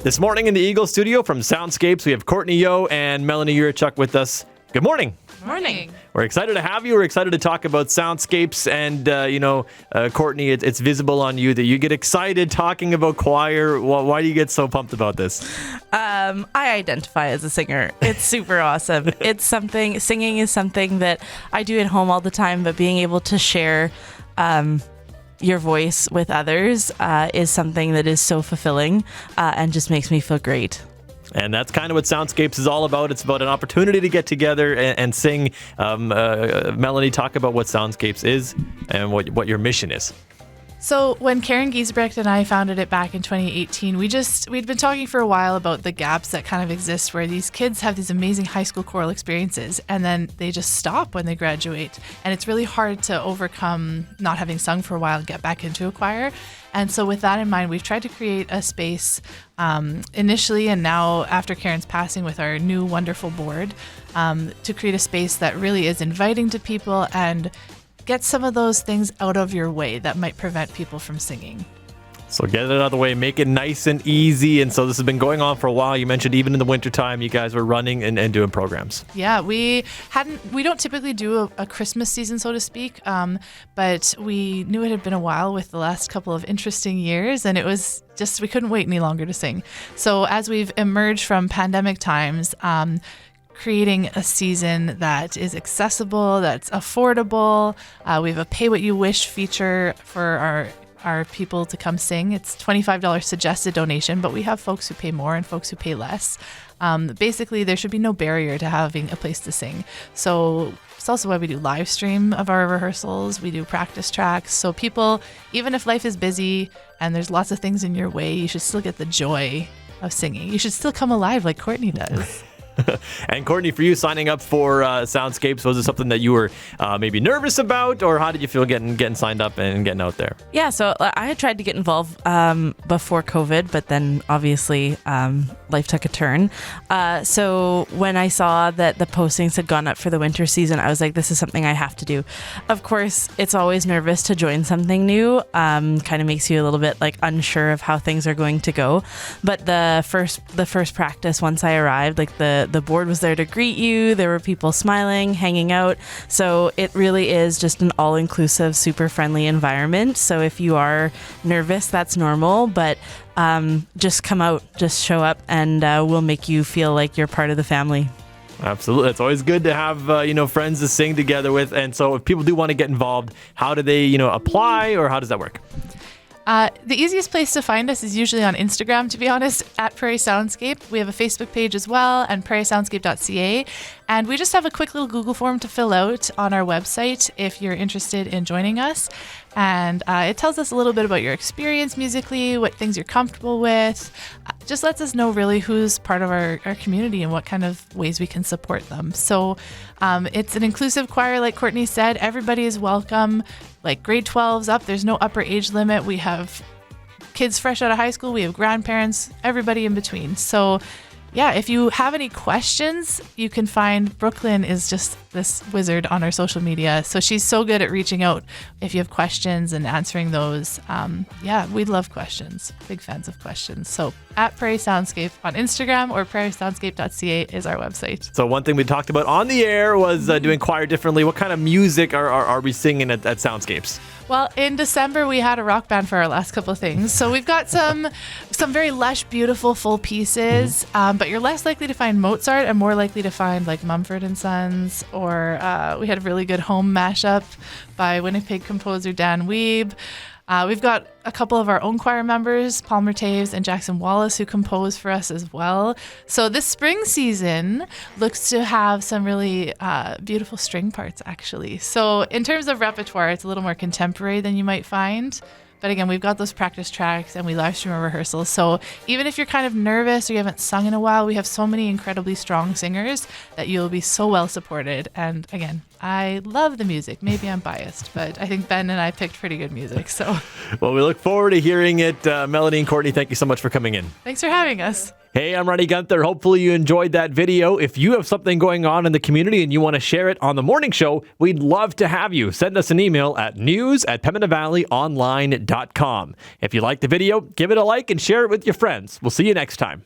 This morning in the Eagle studio from Soundscapes, we have Courtney Yo and Melanie Urichuck with us. Good morning. Morning. We're excited to have you. We're excited to talk about Soundscapes. And, Courtney, it's visible on you that you get excited talking about choir. Why do you get so pumped about this? I identify as a singer. It's super awesome. Singing is something that I do at home all the time, but being able to share your voice with others is something that is so fulfilling and just makes me feel great. And that's kind of what Soundscapes is all about. It's about an opportunity to get together and sing. Melanie, talk about what Soundscapes is and what your mission is. So when Karen Giesbrecht and I founded it back in 2018, we'd been talking for a while about the gaps that kind of exist where these kids have these amazing high school choral experiences and then they just stop when they graduate. And it's really hard to overcome not having sung for a while and get back into a choir. And so with that in mind, we've tried to create a space initially and now after Karen's passing with our new wonderful board to create a space that really is inviting to people and get some of those things out of your way that might prevent people from singing. So get it out of the way, make it nice and easy. And so this has been going on for a while. You mentioned even in the wintertime, you guys were running and doing programs. Yeah, we don't typically do a Christmas season, so to speak, but we knew it had been a while with the last couple of interesting years, and it was just, we couldn't wait any longer to sing. So as we've emerged from pandemic times, creating a season that is accessible, that's affordable. We have a pay what you wish feature for our people to come sing. It's $25 suggested donation, but we have folks who pay more and folks who pay less. Basically, there should be no barrier to having a place to sing. So it's also why we do live stream of our rehearsals. We do practice tracks. So people, even if life is busy and there's lots of things in your way, you should still get the joy of singing. You should still come alive like Courtney does. And Courtney, for you signing up for Soundscapes, was it something that you were maybe nervous about, or how did you feel getting signed up and getting out there? Yeah, so I had tried to get involved before COVID, but then obviously life took a turn. So when I saw that the postings had gone up for the winter season, I was like, this is something I have to do. Of course, it's always nervous to join something new. Kind of makes you a little bit like unsure of how things are going to go. But the first practice, once I arrived, like the board was there to greet you. There were people smiling, hanging out. So it really is just an all-inclusive, super friendly environment. So if you are nervous, that's normal, but just come out, just show up, and we'll make you feel like you're part of the family. Absolutely. It's always good to have, friends to sing together with. And so if people do want to get involved, how do they, apply, or how does that work? The easiest place to find us is usually on Instagram, to be honest, at Prairie Soundscape. We have a Facebook page as well, and prairiesoundscape.ca. And we just have a quick little Google form to fill out on our website if you're interested in joining us. And it tells us a little bit about your experience musically, what things you're comfortable with. Just lets us know really who's part of our community and what kind of ways we can support them. So it's an inclusive choir, like Courtney said. Everybody is welcome, like grade 12s up. There's no upper age limit. We have kids fresh out of high school. We have grandparents, everybody in between. So yeah, if you have any questions, you can find Brooklyn is just this wizard on our social media. So she's so good at reaching out if you have questions and answering those. We love questions. Big fans of questions. So at Prairie Soundscape on Instagram or prairiesoundscape.ca is our website. So one thing we talked about on the air was doing choir differently. What kind of music are we singing at Soundscapes? Well, in December, we had a rock band for our last couple of things. So we've got some very lush, beautiful, full pieces, but you're less likely to find Mozart and more likely to find like Mumford & Sons, or we had a really good home mashup by Winnipeg composer Dan Wiebe. We've got a couple of our own choir members, Palmer Taves and Jackson Wallace, who compose for us as well. So this spring season looks to have some really beautiful string parts, actually. So in terms of repertoire, it's a little more contemporary than you might find. But again, we've got those practice tracks and we live stream our rehearsals. So even if you're kind of nervous or you haven't sung in a while, we have so many incredibly strong singers that you'll be so well supported. And again, I love the music. Maybe I'm biased, but I think Ben and I picked pretty good music. So, well, we look forward to hearing it. Melanie and Courtney, thank you so much for coming in. Thanks for having us. Hey, I'm Ronnie Gunther. Hopefully you enjoyed that video. If you have something going on in the community and you want to share it on the morning show, we'd love to have you. Send us an email at news@pembinavalleyonline.com. If you like the video, give it a like and share it with your friends. We'll see you next time.